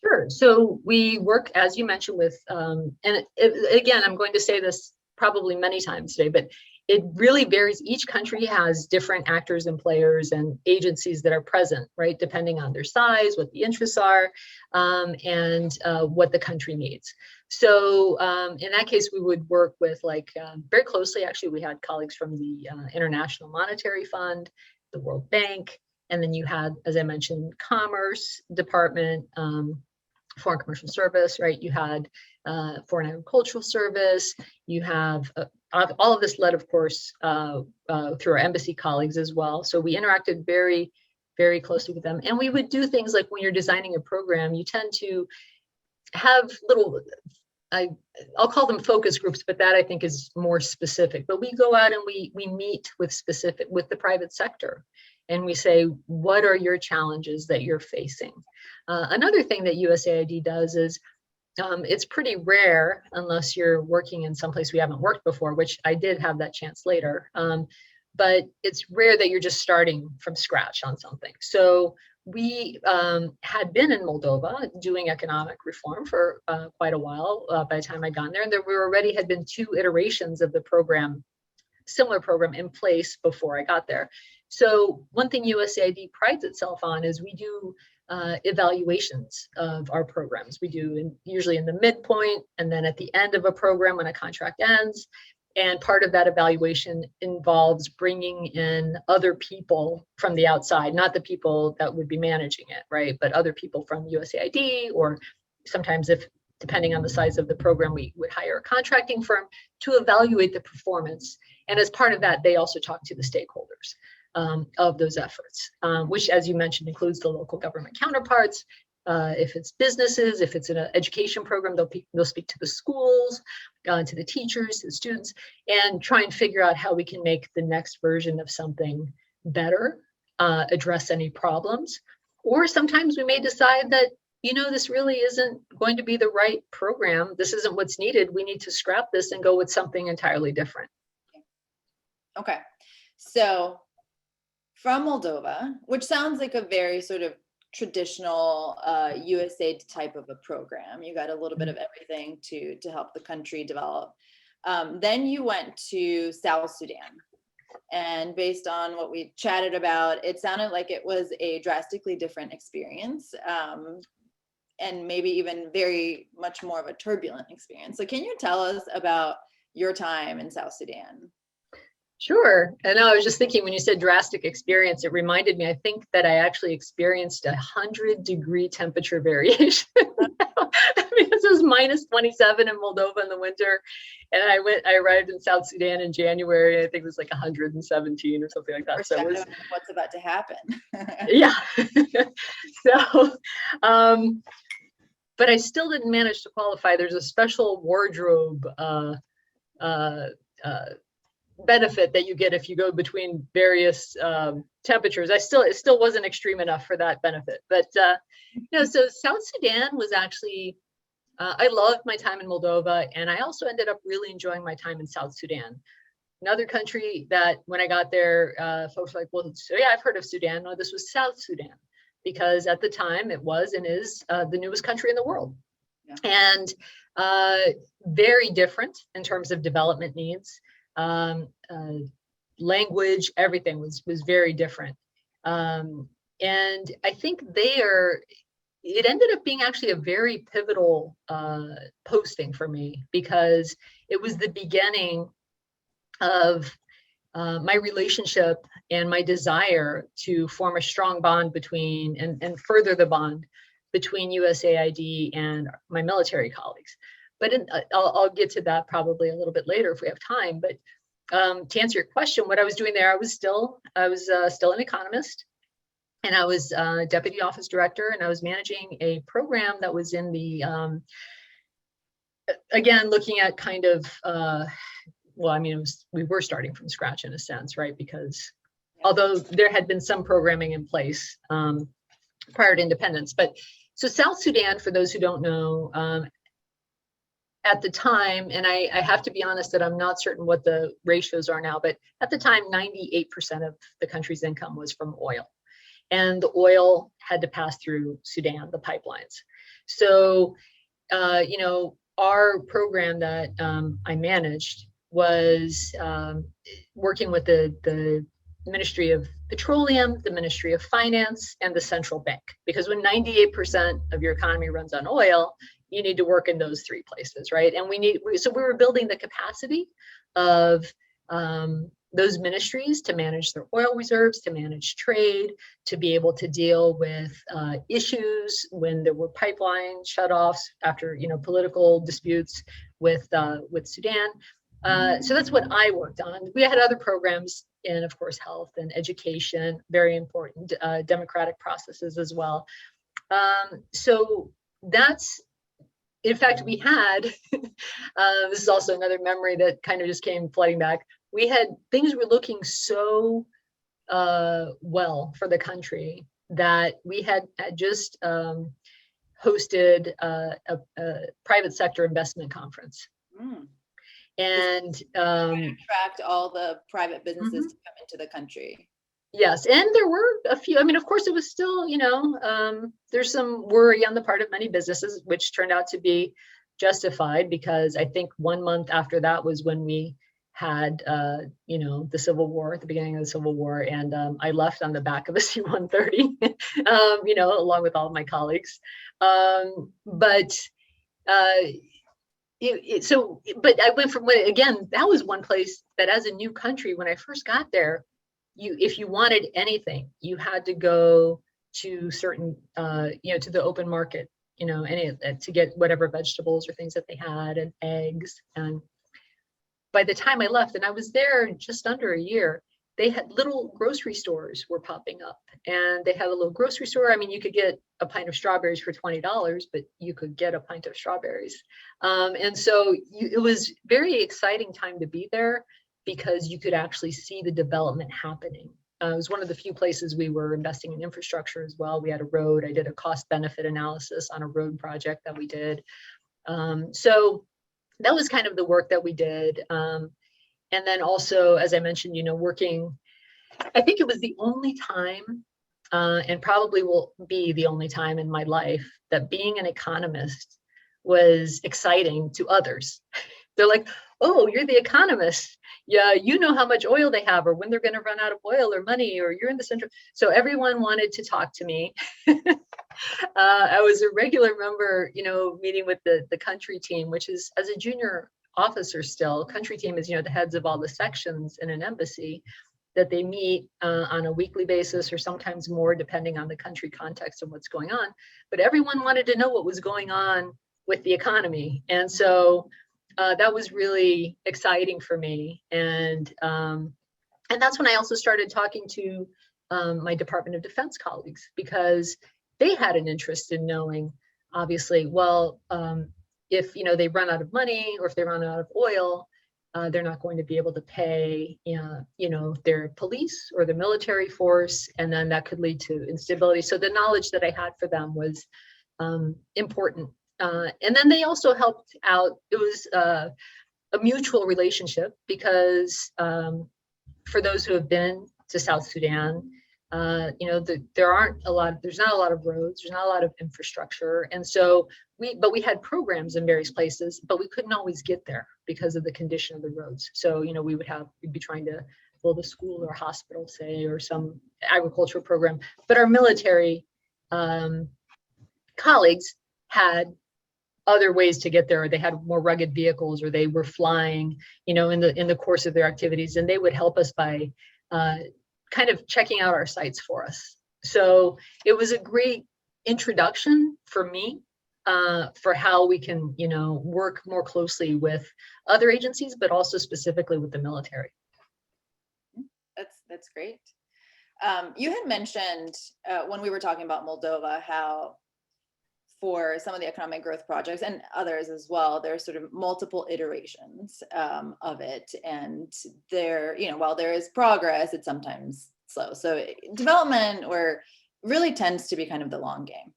[SPEAKER 2] Sure. So we work, as you mentioned, with, again, I'm going to say this probably many times today, but it really varies. Each country has different actors and players and agencies that are present, right? Depending on their size, what the interests are, and what the country needs. So in that case, we would work with very closely. Actually, we had colleagues from the International Monetary Fund, the World Bank, and then you had, as I mentioned, Commerce Department, Foreign Commercial Service, right? You had Foreign Agricultural Service. You have all of this led, of course, through our embassy colleagues as well. So we interacted very, very closely with them. And we would do things like when you're designing a program, you tend to have little, I'll call them focus groups, but that I think is more specific. But we go out and we meet with the private sector. And we say, what are your challenges that you're facing? Another thing that USAID does is it's pretty rare, unless you're working in some place we haven't worked before, which I did have that chance later. But it's rare that you're just starting from scratch on something. So we had been in Moldova doing economic reform for quite a while by the time I'd gone there. And there already had been 2 iterations of the program, similar program in place before I got there. So one thing USAID prides itself on is we do evaluations of our programs. We do usually in the midpoint and then at the end of a program when a contract ends. And part of that evaluation involves bringing in other people from the outside, not the people that would be managing it, right? But other people from USAID, or sometimes depending on the size of the program, we would hire a contracting firm to evaluate the performance. And as part of that, they also talk to the stakeholders of those efforts, which, as you mentioned, includes the local government counterparts. If it's businesses, if it's an education program, they'll speak to the schools, to the teachers, to the students, and try and figure out how we can make the next version of something better, address any problems. Or sometimes we may decide that, this really isn't going to be the right program. This isn't what's needed. We need to scrap this and go with something entirely different.
[SPEAKER 1] Okay. So from Moldova, which sounds like a very sort of traditional USAID type of a program. You got a little bit of everything to help the country develop. Then you went to South Sudan. And based on what we chatted about, it sounded like it was a drastically different experience, and maybe even very much more of a turbulent experience. So can you tell us about your time in South Sudan?
[SPEAKER 2] Sure. And I was just thinking when you said drastic experience, it reminded me, I think that I actually experienced 100-degree temperature variation. This was minus 27 in Moldova in the winter. And I arrived in South Sudan in January. I think it was like 117 or something like that. So it was,
[SPEAKER 1] what's about to happen.
[SPEAKER 2] Yeah. So, but I still didn't manage to qualify. There's a special wardrobe benefit that you get if you go between various temperatures. It still wasn't extreme enough for that benefit. But so South Sudan was actually, I loved my time in Moldova, and I also ended up really enjoying my time in South Sudan. Another country that when I got there, folks were like, well, so yeah, I've heard of Sudan. No, this was South Sudan, because at the time it was and is the newest country in the world. Yeah. And very different in terms of development needs. Language, everything was very different. And I think it ended up being actually a very pivotal posting for me, because it was the beginning of my relationship and my desire to form a strong bond between and further the bond between USAID and my military colleagues. But I'll get to that probably a little bit later if we have time. But to answer your question, what I was doing there, I was still an economist, and I was deputy office director, and I was managing a program that was in the again looking at kind of we were starting from scratch in a sense, right? Because although there had been some programming in place, prior to independence. But so South Sudan, for those who don't know, at the time, and I have to be honest that I'm not certain what the ratios are now, but at the time, 98% of the country's income was from oil. And the oil had to pass through Sudan, the pipelines. So, our program that I managed was working with the Ministry of Petroleum, the Ministry of Finance, and the central bank. Because when 98% of your economy runs on oil, you need to work in those three places, right? And so we were building the capacity of those ministries to manage their oil reserves, to manage trade, to be able to deal with issues when there were pipeline shutoffs after political disputes with Sudan. So that's what I worked on. We had other programs in, of course, health and education, very important, democratic processes as well. So that's, in fact, we had, this is also another memory that kind of just came flooding back. We had, things were looking so well for the country that we had just hosted a private sector investment conference.
[SPEAKER 1] Mm.
[SPEAKER 2] And
[SPEAKER 1] attract all the private businesses to come into the country.
[SPEAKER 2] Yes, and there were a few. I mean, of course, it was still, there's some worry on the part of many businesses, which turned out to be justified, because I think 1 month after that was when we had, the Civil War, at the beginning of the Civil War, and I left on the back of a C-130, along with all of my colleagues. But I went from, again, that was one place that as a new country, when I first got there, if you wanted anything, you had to go to certain, to the open market, to get whatever vegetables or things that they had, and eggs. And by the time I left, and I was there just under a year, they had little grocery stores were popping up, and they had a little grocery store. I mean, you could get a pint of strawberries for $20, but you could get a pint of strawberries. And so it was very exciting time to be there, because you could actually see the development happening. It was one of the few places we were investing in infrastructure as well. We had a road. I did a cost benefit analysis on a road project that we did. So that was kind of the work that we did. And then also, as I mentioned, working, I think it was the only time, and probably will be the only time in my life, that being an economist was exciting to others. They're like, oh, you're the economist. Yeah, you know how much oil they have, or when they're going to run out of oil or money, or you're in the center. So everyone wanted to talk to me. I was a regular member, meeting with the country team, which is, as a junior officer still, country team is, the heads of all the sections in an embassy, that they meet on a weekly basis, or sometimes more, depending on the country context and what's going on. But everyone wanted to know what was going on with the economy. And so that was really exciting for me. And that's when I also started talking to my Department of Defense colleagues, because they had an interest in knowing, obviously, well, if they run out of money, or if they run out of oil, they're not going to be able to pay their police or the military force, and then that could lead to instability. So the knowledge that I had for them was important. And then they also helped out. It was a mutual relationship, because for those who have been to South Sudan, there's not a lot of roads, there's not a lot of infrastructure. And so we had programs in various places, but we couldn't always get there because of the condition of the roads. So, we'd be trying to build a school or a hospital, say, or some agricultural program. But our military colleagues had other ways to get there. They had more rugged vehicles, or they were flying, in the course of their activities, and they would help us by kind of checking out our sites for us. So it was a great introduction for me for how we can, work more closely with other agencies, but also specifically with the military.
[SPEAKER 1] That's great. You had mentioned when we were talking about Moldova, how for some of the economic growth projects, and others as well, there's sort of multiple iterations of it. And while there is progress, it's sometimes slow. So development, or really tends to be kind of the long game.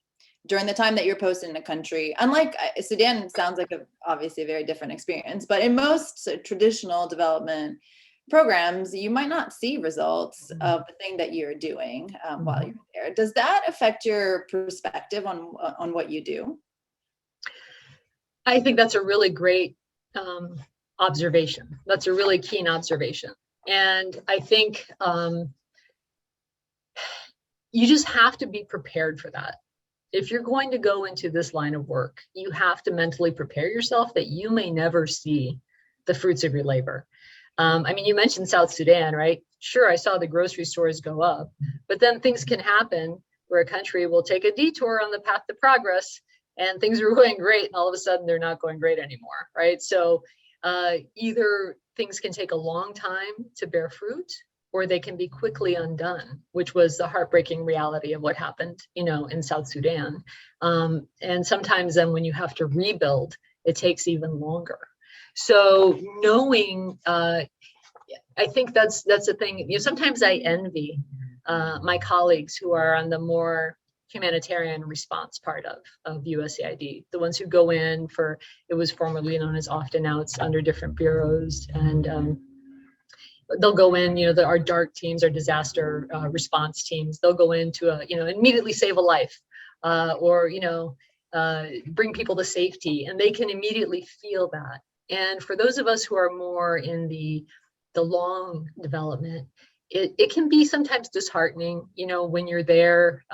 [SPEAKER 1] During the time that you're posted in a country, unlike Sudan, sounds like obviously a very different experience, but in most traditional development programs, you might not see results of the thing that you're doing while you're there. Does that affect your perspective on what you do?
[SPEAKER 2] I think that's a really great observation. That's a really keen observation. And I think you just have to be prepared for that. If you're going to go into this line of work, you have to mentally prepare yourself that you may never see the fruits of your labor. I mean, you mentioned South Sudan, right? Sure, I saw the grocery stores go up, but then things can happen where a country will take a detour on the path to progress and things are going great and all of a sudden they're not going great anymore, right? So either things can take a long time to bear fruit, or they can be quickly undone, which was the heartbreaking reality of what happened, in South Sudan. And sometimes then when you have to rebuild, it takes even longer. So knowing, I think that's the thing. Sometimes I envy my colleagues who are on the more humanitarian response part of USAID, the ones who go in for, it was formerly known as OFTA, now it's under different bureaus, and they'll go in, our dark teams, our disaster response teams, they'll go in to, immediately save a life or, bring people to safety, and they can immediately feel that. And for those of us who are more in the long development, it can be sometimes disheartening, when you're there,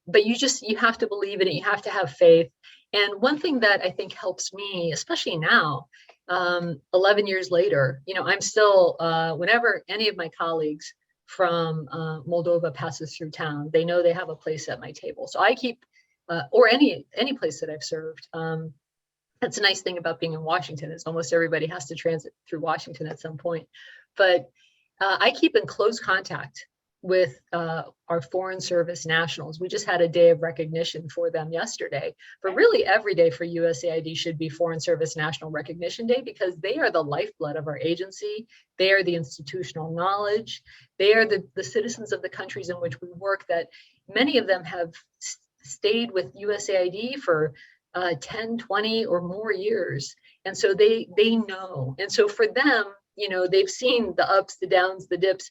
[SPEAKER 2] but you have to believe in it, you have to have faith. And one thing that I think helps me, especially now, 11 years later, I'm still, whenever any of my colleagues from Moldova passes through town, they know they have a place at my table. So I keep, or any place that I've served. That's a nice thing about being in Washington, is almost everybody has to transit through Washington at some point. But I keep in close contact with our Foreign Service nationals. We just had a day of recognition for them yesterday, but really every day for USAID should be Foreign Service National Recognition Day, because they are the lifeblood of our agency. They are the institutional knowledge. They are the citizens of the countries in which we work, that many of them have stayed with USAID for 10, 20 or more years. And so they know. And so for them, they've seen the ups, the downs, the dips.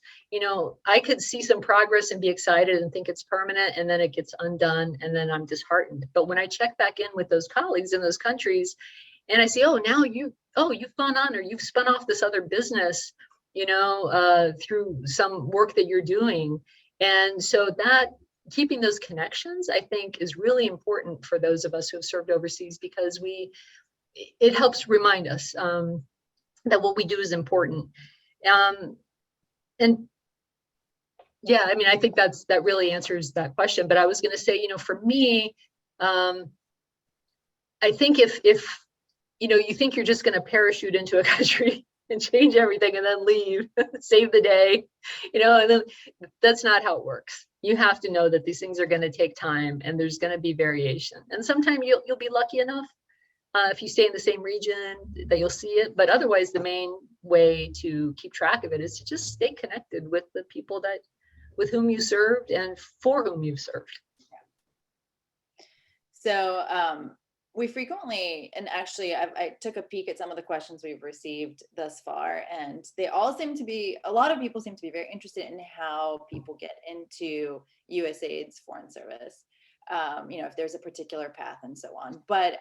[SPEAKER 2] I could see some progress and be excited and think it's permanent, and then it gets undone, and then I'm disheartened. But when I check back in with those colleagues in those countries, and I see, now you've gone on, or you've spun off this other business, through some work that you're doing. And so that keeping those connections, I think, is really important for those of us who have served overseas, because it helps remind us that what we do is important. And yeah, I mean, I think that really answers that question. But I was going to say, for me, I think if you think you're just going to parachute into a country and change everything and then leave, save the day, and then that's not how it works. You have to know that these things are going to take time, and there's going to be variation. And sometimes you'll be lucky enough, if you stay in the same region, that you'll see it. But otherwise, the main way to keep track of it is to just stay connected with the people with whom you served and for whom you've served.
[SPEAKER 1] So we frequently, and actually I took a peek at some of the questions we've received thus far, and a lot of people seem to be very interested in how people get into USAID's Foreign Service. If there's a particular path and so on. But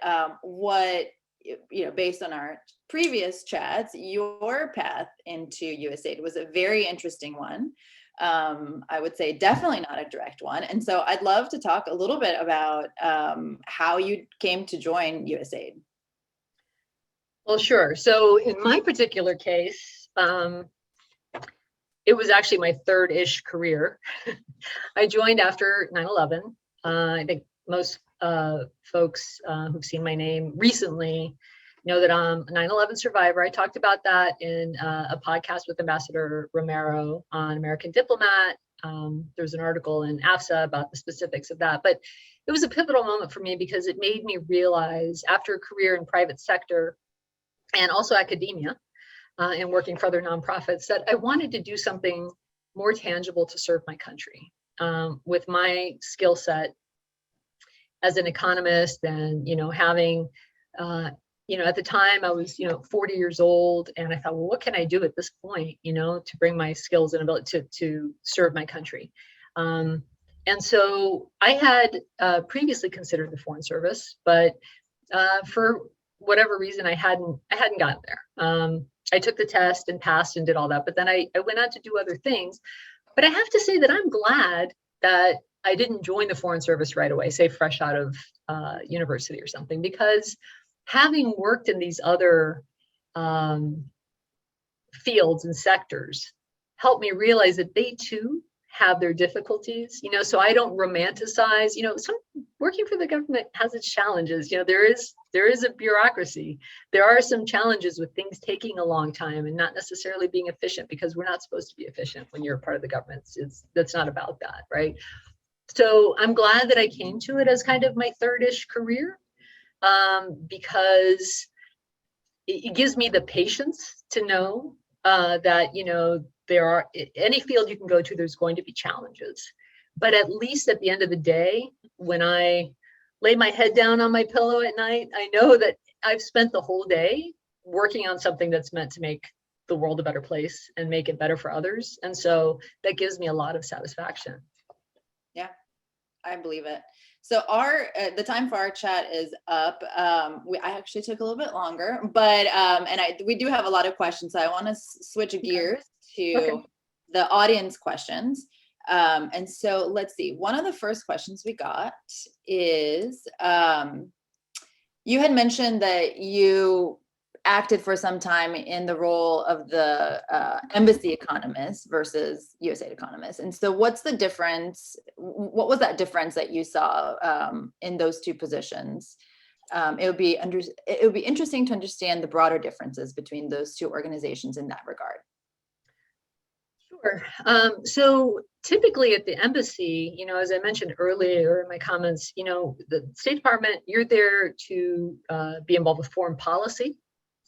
[SPEAKER 1] based on our previous chats, your path into USAID was a very interesting one. I would say definitely not a direct one. And so I'd love to talk a little bit about how you came to join USAID.
[SPEAKER 2] Well, sure. So in my particular case, it was actually my third-ish career. I joined after 9/11. I think most folks who've seen my name recently know that I'm a 9/11 survivor. I talked about that in a podcast with Ambassador Romero on American Diplomat. There's an article in AFSA about the specifics of that. But it was a pivotal moment for me, because it made me realize, after a career in private sector and also academia and working for other nonprofits, that I wanted to do something more tangible to serve my country. with my skill set as an economist, and having at the time I was 40 years old, and I thought, well, what can I do at this point to bring my skills and ability to serve my country. And so I had previously considered the Foreign Service, but for whatever reason I hadn't gotten there. I took the test and passed and did all that, but then I went on to do other things. But I have to say that I'm glad that I didn't join the Foreign Service right away, say fresh out of university or something, because having worked in these other fields and sectors helped me realize that they too have their difficulties, so I don't romanticize, some working for the government has its challenges. There is a bureaucracy. There are some challenges with things taking a long time and not necessarily being efficient, because we're not supposed to be efficient when you're a part of the government. That's not about that, right? So I'm glad that I came to it as kind of my third-ish career, because it gives me the patience to know that, there are, any field you can go to, there's going to be challenges. But at least at the end of the day, when I lay my head down on my pillow at night, I know that I've spent the whole day working on something that's meant to make the world a better place and make it better for others. And so that gives me a lot of satisfaction.
[SPEAKER 1] Yeah, I believe it. So the time for our chat is up. I actually took a little bit longer, but we do have a lot of questions. So I want to switch gears to the audience questions. And so let's see. One of the first questions we got is, you had mentioned that you acted for some time in the role of the embassy economist versus USAID economist. And so what's the difference? What was that difference that you saw in those two positions? It would be interesting to understand the broader differences between those two organizations in that regard.
[SPEAKER 2] Sure. So typically at the embassy, as I mentioned earlier in my comments, the State Department, you're there to be involved with foreign policy,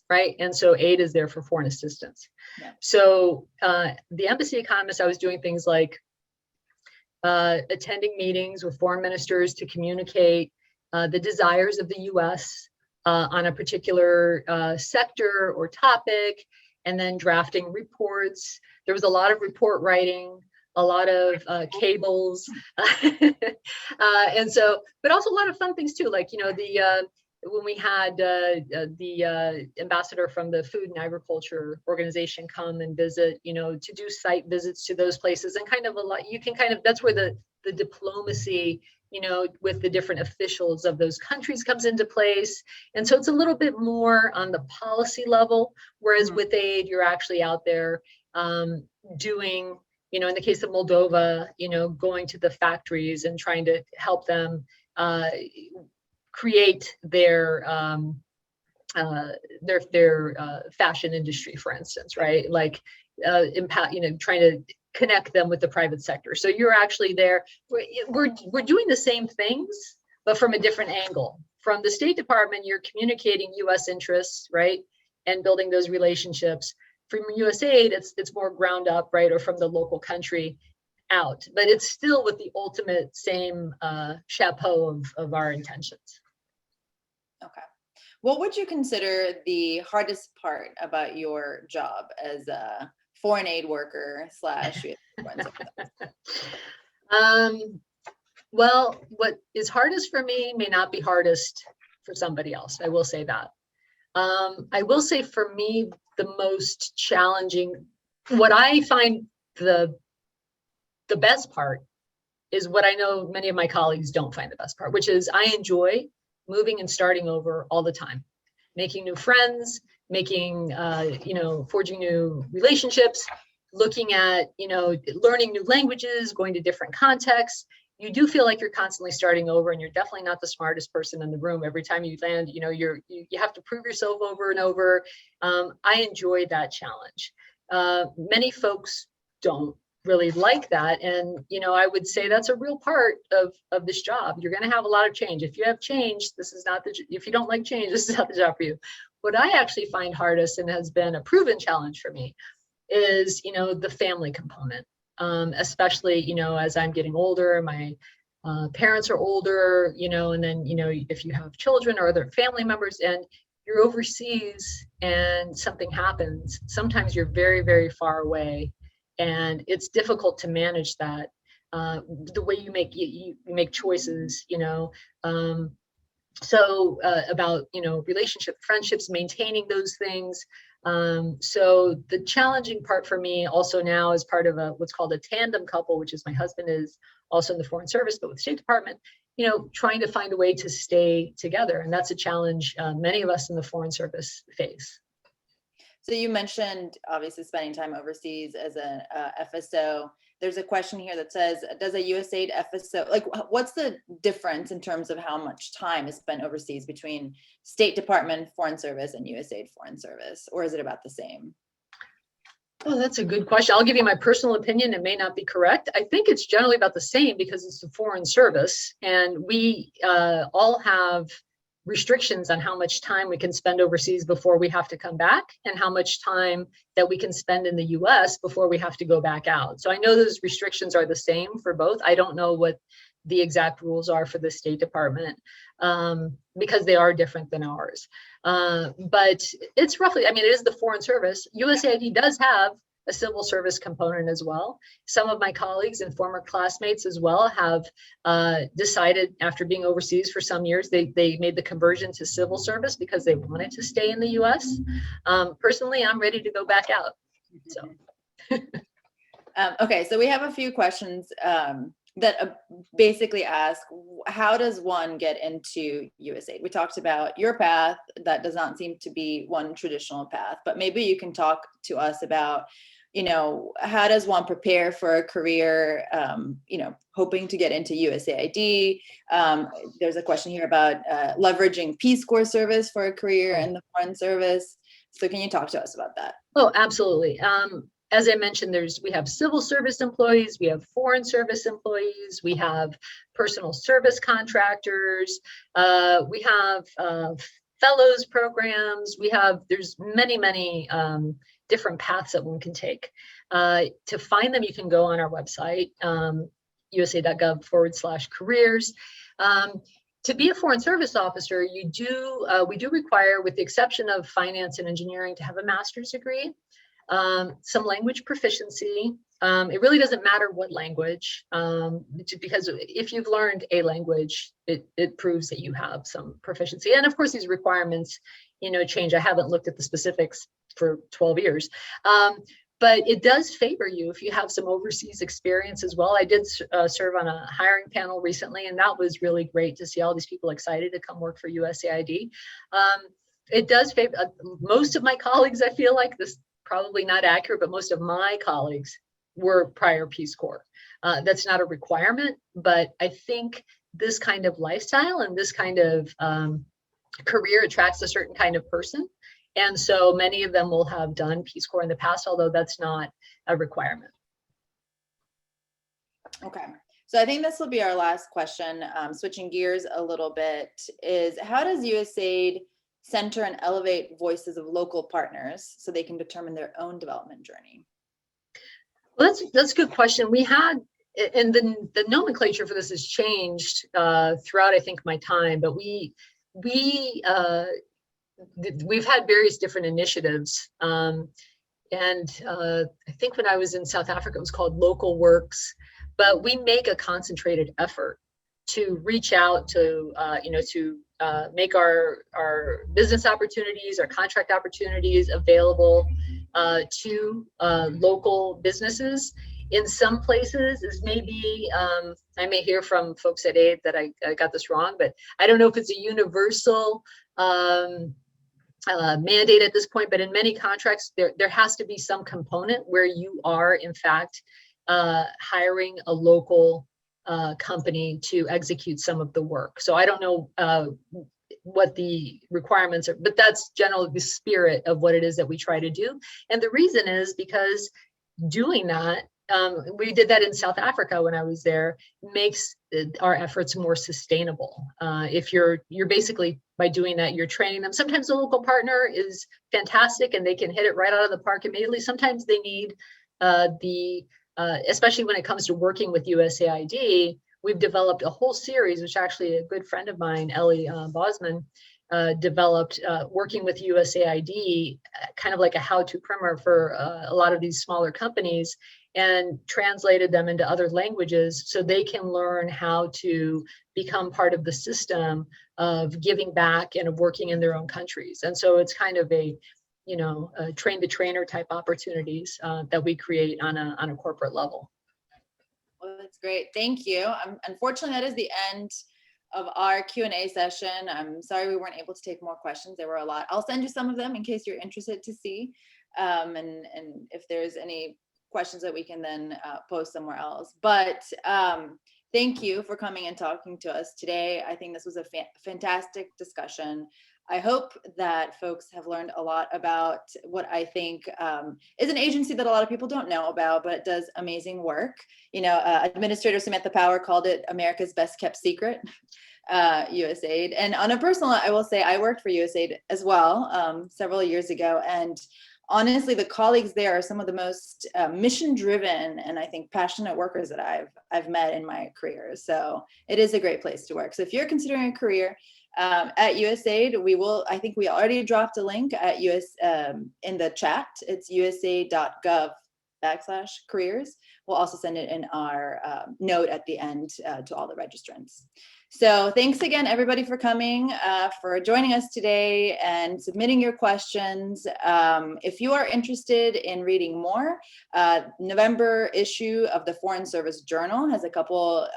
[SPEAKER 2] right? And so aid is there for foreign assistance. Yeah. So the embassy economist, I was doing things like attending meetings with foreign ministers to communicate the desires of the U.S. On a particular sector or topic, and then drafting reports. There was a lot of report writing, a lot of cables, and so, but also a lot of fun things too, like when we had the ambassador from the Food and Agriculture Organization come and visit, to do site visits to those places, and kind of a lot. That's where the diplomacy, with the different officials of those countries comes into place. And so it's a little bit more on the policy level, whereas with aid, you're actually out there doing, in the case of Moldova, going to the factories and trying to help them create their fashion industry, for instance, right? Like trying to connect them with the private sector. So you're actually there. We're doing the same things, but from a different angle. From the State Department, you're communicating U.S. interests, right, and building those relationships. From USAID, it's more ground up, right, or from the local country out. But it's still with the ultimate same chapeau of our intentions. Okay.
[SPEAKER 1] What would you consider the hardest part about your job as a foreign aid worker /
[SPEAKER 2] Well, what is hardest for me may not be hardest for somebody else. I will say that. I will say for me, the most challenging, what I find the best part is what I know many of my colleagues don't find the best part, which is I enjoy moving and starting over all the time, making new friends, forging new relationships, looking at, learning new languages, going to different contexts. You do feel like you're constantly starting over, and you're definitely not the smartest person in the room. Every time you land, you have to prove yourself over and over. I enjoy that challenge. Many folks don't really like that. And, I would say that's a real part of this job. You're going to have a lot of change. If you have change, if you don't like change, this is not the job for you. What I actually find hardest, and has been a proven challenge for me, is, the family component. especially, as I'm getting older, my parents are older, and then, if you have children or other family members and you're overseas and something happens, sometimes you're very, very far away, and it's difficult to manage that. The way you make choices, about relationship, friendships, maintaining those things. So the challenging part for me also now is part of what's called a tandem couple, which is my husband is also in the Foreign Service, but with the State Department, trying to find a way to stay together. And that's a challenge many of us in the Foreign Service face.
[SPEAKER 1] So you mentioned obviously spending time overseas as an FSO. There's a question here that says, does a USAID FSO, what's the difference in terms of how much time is spent overseas between State Department Foreign Service and USAID Foreign Service, or is it about the same?
[SPEAKER 2] Oh, that's a good question. I'll give you my personal opinion. It may not be correct. I think it's generally about the same because it's the Foreign Service, and we all have restrictions on how much time we can spend overseas before we have to come back, and how much time that we can spend in the US before we have to go back out. So I know those restrictions are the same for both. I don't know what the exact rules are for the State Department because they are different than ours. But it's roughly, it is the Foreign Service. USAID does have a civil service component as well. Some of my colleagues and former classmates as well have decided after being overseas for some years, they made the conversion to civil service because they wanted to stay in the US. Personally, I'm ready to go back out. So.
[SPEAKER 1] Okay, so we have a few questions that basically ask, how does one get into USAID? We talked about your path. That does not seem to be one traditional path, but maybe you can talk to us about, how does one prepare for a career, hoping to get into USAID? There's a question here about leveraging Peace Corps service for a career in the Foreign Service. So can you talk to us about that?
[SPEAKER 2] Oh, absolutely. As I mentioned, we have civil service employees, we have foreign service employees, we have personal service contractors, we have fellows programs, there's many different paths that one can take. To find them, you can go on our website, usa.gov/careers. To be a Foreign Service Officer, we do require, with the exception of finance and engineering, to have a master's degree. Some language proficiency. It really doesn't matter what language, because if you've learned a language, it proves that you have some proficiency. And of course, these requirements, change. I haven't looked at the specifics for 12 years. But it does favor you if you have some overseas experience as well. I did serve on a hiring panel recently, and that was really great to see all these people excited to come work for USAID. It does favor most of my colleagues. I feel like this probably not accurate, but most of my colleagues were prior Peace Corps. That's not a requirement, but I think this kind of lifestyle and this kind of career attracts a certain kind of person. And so many of them will have done Peace Corps in the past, although that's not a requirement.
[SPEAKER 1] Okay, so I think this will be our last question. Switching gears a little bit, is how does USAID center and elevate voices of local partners so they can determine their own development journey?
[SPEAKER 2] Well, that's a good question. We had, and the nomenclature for this has changed throughout, I think, my time, but we've had various different initiatives. And I think when I was in South Africa, it was called Local Works, but we make a concentrated effort to reach out to, make our business opportunities, our contract opportunities available to local businesses. In some places, this may be, I may hear from folks at AID that I got this wrong, but I don't know if it's a universal mandate at this point, but in many contracts, there has to be some component where you are, in fact, hiring a local company to execute some of the work. So I don't know what the requirements are, but that's generally the spirit of what it is that we try to do. And the reason is because doing that, we did that in South Africa when I was there, makes our efforts more sustainable. If you're basically, by doing that, you're training them. Sometimes the local partner is fantastic and they can hit it right out of the park immediately. Sometimes they need the especially when it comes to working with USAID, we've developed a whole series, which actually a good friend of mine, Ellie Bosman, developed working with USAID, kind of like a how-to primer for a lot of these smaller companies, and translated them into other languages so they can learn how to become part of the system of giving back and of working in their own countries. And so it's kind of a, you know, a train the trainer type opportunities that we create on a corporate level.
[SPEAKER 1] Well, that's great. Thank you. Unfortunately, that is the end of our Q&A session. I'm sorry we weren't able to take more questions. There were a lot. I'll send you some of them in case you're interested to see. And if there's any questions that we can then post somewhere else. But thank you for coming and talking to us today. I think this was a fantastic discussion. I hope that folks have learned a lot about what I think is an agency that a lot of people don't know about, but it does amazing work. You know, Administrator Samantha Power called it America's best kept secret, USAID. And on a personal note, I will say I worked for USAID as well several years ago. And honestly, the colleagues there are some of the most mission-driven and I think passionate workers that I've met in my career. So it is a great place to work. So if you're considering a career at USAID, I think we already dropped a link at in the chat. It's usaid.gov/careers. We'll also send it in our note at the end to all the registrants. So thanks again, everybody, for coming, for joining us today and submitting your questions. If you are interested in reading more, November issue of the Foreign Service Journal has a couple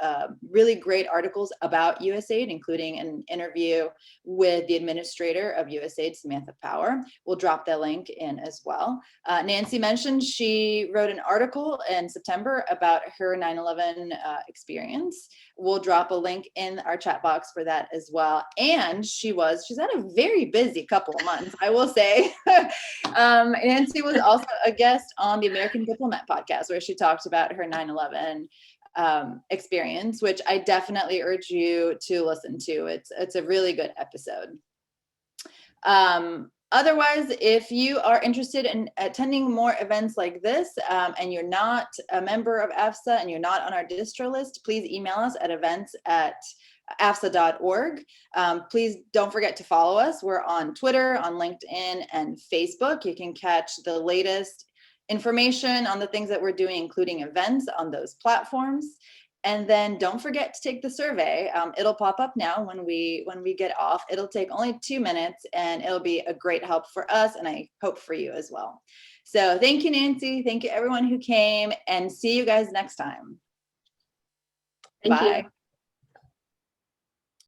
[SPEAKER 1] really great articles about USAID, including an interview with the administrator of USAID, Samantha Power. We'll drop that link in as well. Nancy mentioned she wrote an article in September about her 9/11 experience. We'll drop a link in our chat box for that as well. And she's had a very busy couple of months, I will say. Nancy was also a guest on the American Diplomat podcast, where she talked about her 9/11 experience, which I definitely urge you to listen to. It's a really good episode. Otherwise, if you are interested in attending more events like this and you're not a member of AFSA and you're not on our distro list, please email us at events@afsa.org. Please don't forget to follow us. We're on Twitter, on LinkedIn, and Facebook. You can catch the latest information on the things that we're doing, including events on those platforms. And then don't forget to take the survey. It'll pop up now when we get off. It'll take only 2 minutes and it'll be a great help for us, and I hope for you as well. So thank you, Nancy. Thank you everyone who came, and see you guys next time.
[SPEAKER 2] Thank
[SPEAKER 1] Bye.
[SPEAKER 2] you.